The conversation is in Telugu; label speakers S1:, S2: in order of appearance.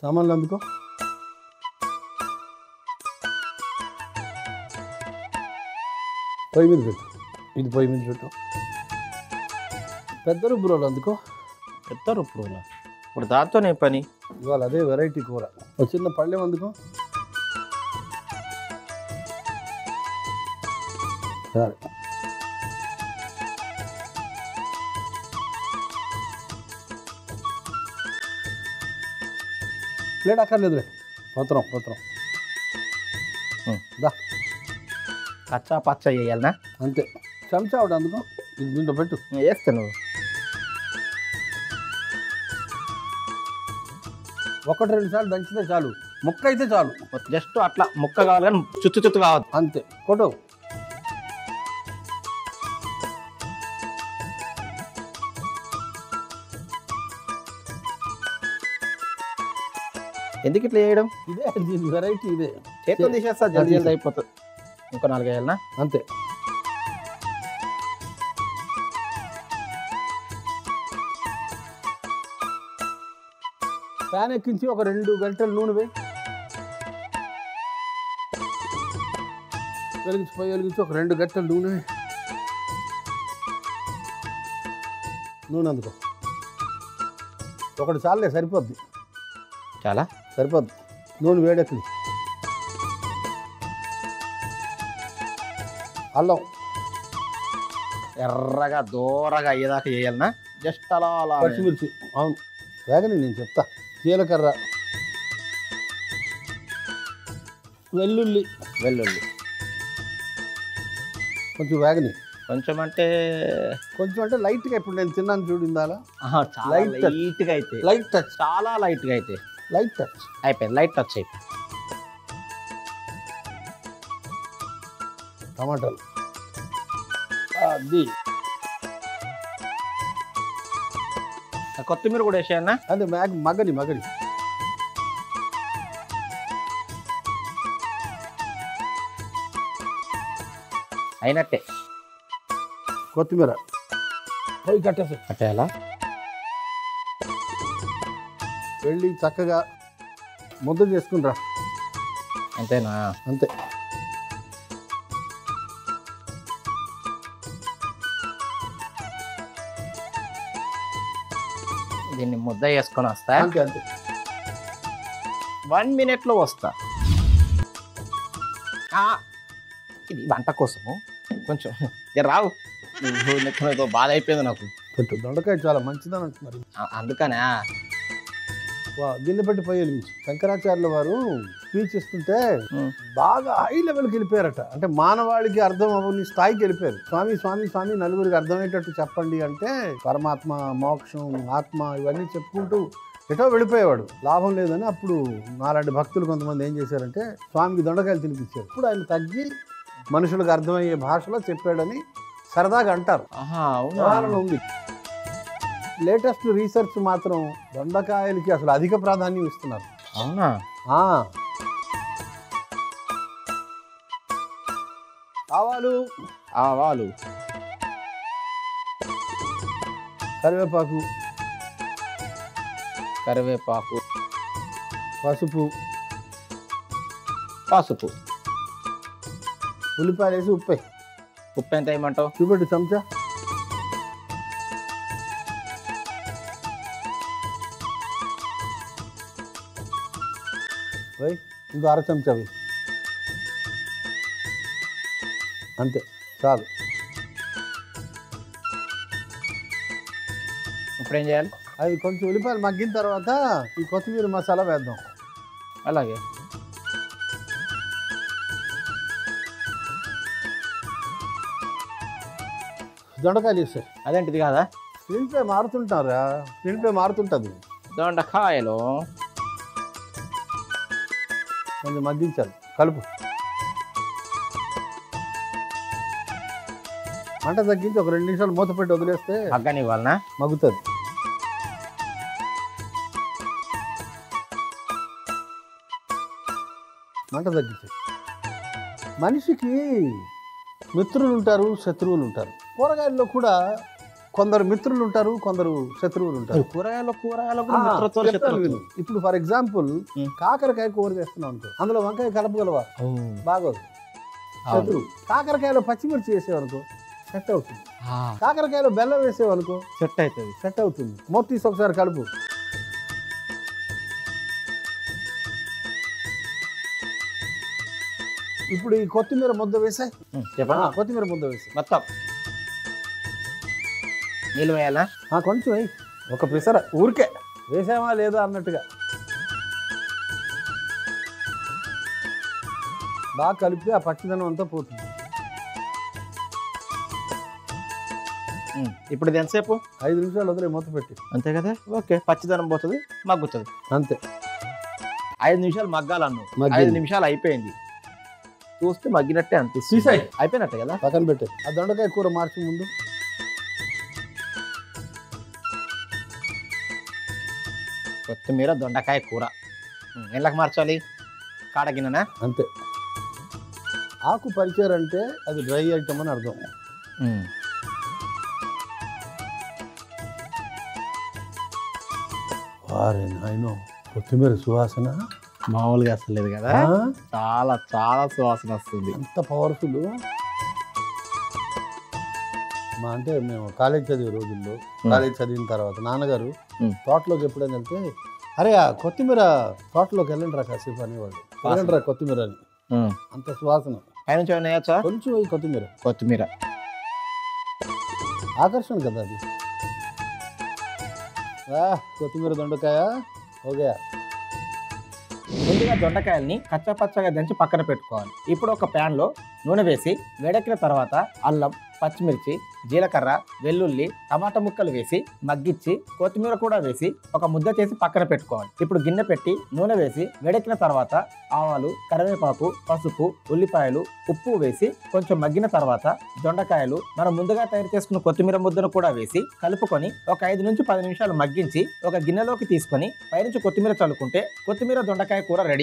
S1: సామాన్లు అందుకో. పొయ్యి మీద పెట్టు. ఇది పొయ్యి మీద పెట్టు. పెద్ద రుబ్బురోలు అందుకో.
S2: పెద్ద రుబ్బురోలా? ఇప్పుడు దాంతోనే పని.
S1: ఇవాళ అదే వెరైటీ కూర. ఒక చిన్న పళ్ళెం అందుకో. సరే, ప్లేట్ అక్కర్లేదులే. పత్రం దా.
S2: కచ్చా పచ్చ వేయాలనా?
S1: అంతే. చెంచా ఒకటి అందుకో. ఇది దీంట్లో పెట్టు.
S2: వేస్తే నువ్వు
S1: 1-2 సార్లు దంచితే చాలు. ముక్క అయితే చాలు.
S2: జస్ట్ అట్లా ముక్క కావాలి కానీ చుత్తు కావద్దు.
S1: అంతే. కొట్టు.
S2: ఎందుకు ఇట్లా చేయడం?
S1: ఇదే దీని వెరైటీ. ఇదే
S2: చేతితో తీసేస్తా, జల్దీ అయిపోతుంది. ఇంకో 4 వేయాలనా?
S1: అంతే. ప్యాన్ ఎక్కించి ఒక 2 గంటలు నూనె వేయి. వెలిగించి ఒక 2 గంటలు నూనె వేయి. నూనె అందుకో. ఒకటి చాలే, సరిపోద్ది.
S2: చాలా
S1: సరిపోద్ది. నూనె వేడెక్కి. అల్లం
S2: ఎర్రగా దూరగా అయ్యేదాకా చేయాలనా? జస్ట్ అలా అలా.
S1: పచ్చిమిర్చి. అవును, వేగని నేను చెప్తా. జీలకర్ర, వెల్లుల్లి కొంచెం వేగని.
S2: కొంచెం అంటే
S1: లైట్గా. ఇప్పుడు నేను తిన్నాను చూడిందాలా.
S2: లైట్గా అయితే
S1: లైట్ టచ్.
S2: చాలా లైట్గా అయితే
S1: లైట్ టచ్
S2: అయిపోయింది. లైట్ టచ్ అయిపోయింది.
S1: టమాటాలు అది.
S2: కొత్తిమీర కూడా వేసేయన్నా?
S1: అదే మగని
S2: అయినట్టే.
S1: కొత్తిమీర
S2: కట్టేయాలా?
S1: వెళ్ళి చక్కగా ముద్ద చేసుకునిరా.
S2: అంతేనా?
S1: అంతే.
S2: దీన్ని ముద్ద వేసుకొని వస్తా.
S1: అంతే.
S2: 1 minute వస్తా. ఇది వంట కోసము కొంచెం రావు. ఏదో బాధ అయిపోయింది నాకు.
S1: పెట్టు. దొండకాయ చాలా మంచిదని అంటున్నారు.
S2: అందుకనే
S1: దీన్ని బట్టి పోయి శంకరాచార్యుల వారు స్పీచ్ ఇస్తుంటే బాగా హై లెవెల్కి వెళ్ళిపోయారట. అంటే మానవాళికి అర్థం అవ్వని స్థాయికి వెళ్ళిపోయారు. స్వామి నలుగురికి అర్థమయ్యేటట్టు చెప్పండి అంటే పరమాత్మ, మోక్షం, ఆత్మ ఇవన్నీ చెప్పుకుంటూ ఎటో వెళ్ళిపోయేవాడు. లాభం లేదని అప్పుడు నాలాంటి భక్తులు కొంతమంది ఏం చేశారంటే స్వామికి దొండకాయలు తినిపించారు. ఇప్పుడు ఆయన తగ్గి మనుషులకు అర్థమయ్యే భాషలో చెప్పాడని సరదాగా అంటారు. ఉదాహరణ ఉంది. లేటెస్ట్ రీసెర్చ్ మాత్రం దొండకాయలకి అసలు అధిక ప్రాధాన్యం ఇస్తున్నారు.
S2: అవునా? ఆవాలు,
S1: కరివేపాకు, పసుపు, ఉల్లిపాయలు వేసి ఉప్పు
S2: ఎంత వేయమంటావు?
S1: చూపెట్టు చెంచా. ఇంకో 1/2 చెంచా అవి. అంతే, చాలు.
S2: ఇప్పుడు ఏం చేయాలి?
S1: అవి కొంచెం ఉల్లిపాయలు మగ్గిన తర్వాత ఈ కొత్తిమీర మసాలా వేద్దాం.
S2: అలాగే.
S1: దొండకాయలు వేస్తాయి.
S2: అదేంటిది కాదా?
S1: స్క్రీన్ ప్లే మారుతుంటుంది.
S2: దొండకాయలు
S1: కొంచెం మగ్గించాలి. కలుపు. మంట తగ్గించి ఒక 2 నిమిషాలు మూత పెట్టి వదిలేస్తే
S2: మగ్గనివ్వాలనా?
S1: మగ్గుతుంది. మంట తగ్గించి. మనిషికి మిత్రులు ఉంటారు, శత్రువులు ఉంటారు. కూరగాయల్లో కూడా కొందరు మిత్రులు ఉంటారు, కొందరు శత్రువులు ఉంటారు.
S2: కూరగాయలు
S1: చెప్తాను విను. ఇప్పుడు ఫర్ ఎగ్జాంపుల్ కాకరకాయ కూర చేస్తున్నాం అనుకో, అందులో వంకాయ కలపగలవా? బాగోదు, శత్రువు. కాకరకాయలో పచ్చిమిర్చి వేసేవనుకో సెట్ అవుతుంది. కాకరకాయలో బెల్లం వేసేవనుకో సెట్ అవుతుంది. మూత తీసి ఒకసారి కలుపు. ఇప్పుడు ఈ కొత్తిమీర ముద్ద వేసాయి, కొత్తిమీర ముద్ద వేసి
S2: మొత్తం నీళ్ళు వేయాలా?
S1: కొంచెం వేయి, ఒక పిసర ఊరికే వేసామా లేదా అన్నట్టుగా బాగా కలిపితే ఆ పచ్చిదనం అంతా పోతుంది.
S2: ఇప్పుడు ఇది ఎంతసేపు?
S1: 5 నిమిషాలు వదిలే మూత పెట్టి.
S2: అంతే కదా? ఓకే, పచ్చిదనం పోతుంది, మగ్గుతుంది
S1: అంతే.
S2: 5 నిమిషాలు మగ్గాలన్ను, 5 నిమిషాలు అయిపోయింది. చూస్తే మగ్గినట్టే అనిపిస్తుంది. అయిపోయినట్టే కదా,
S1: పక్కన పెట్టే. ఆ దొండకాయ కూర మార్చి ముందు
S2: కొత్తిమీర దొండకాయ కూర ఎండ్లకు మార్చాలి? కాడగిన్నెనా?
S1: అంతే. ఆకు పరిచారంటే అది డ్రై ఐటమ్ అని అర్థం. వారే నాయనో, కొత్తిమీర సువాసన
S2: మామూలుగా అసలు లేదు కదా, చాలా చాలా సువాసన వస్తుంది.
S1: ఎంత పవర్ఫుల్. అంటే మేము కాలేజ్ చదివే రోజుల్లో, కాలేజ్ చదివిన తర్వాత నాన్నగారు తోటలోకి ఎప్పుడైనా వెళ్తే, అరే ఆ కొత్తిమీర తోటలోకి వెళ్ళండి రా కాసేపు అనేవాళ్ళు. వెళ్ళండి రా కొత్తిమీర అని. అంత సువాసన. కొంచెం కొత్తిమీర ఆకర్షణ కదా అది. కొత్తిమీర దొండకాయ ఓకే.
S2: ముందుగా దొండకాయల్ని కచ్చపచ్చగా దంచి పక్కన పెట్టుకోవాలి. ఇప్పుడు ఒక ప్యాన్ లో నూనె వేసి వేడెక్కిన తర్వాత అల్లం, పచ్చిమిర్చి, జీలకర్ర, వెల్లుల్లి, టమాటా ముక్కలు వేసి మగ్గిచ్చి కొత్తిమీర కూడా వేసి ఒక ముద్ద చేసి పక్కన పెట్టుకోవాలి. ఇప్పుడు గిన్నె పెట్టి నూనె వేసి వేడెక్కిన తర్వాత ఆవాలు, కరివేపాకు, పసుపు, ఉల్లిపాయలు, ఉప్పు వేసి కొంచెం మగ్గిన తర్వాత దొండకాయలు, మనం ముందుగా తయారు చేసుకున్న కొత్తిమీర ముద్దను కూడా వేసి కలుపుకొని ఒక 5 నుంచి 10 నిమిషాలు మగ్గించి ఒక గిన్నెలోకి తీసుకొని పైనుంచి కొత్తిమీర చల్లుకుంటే కొత్తిమీర దొండకాయ కూర రెడీ.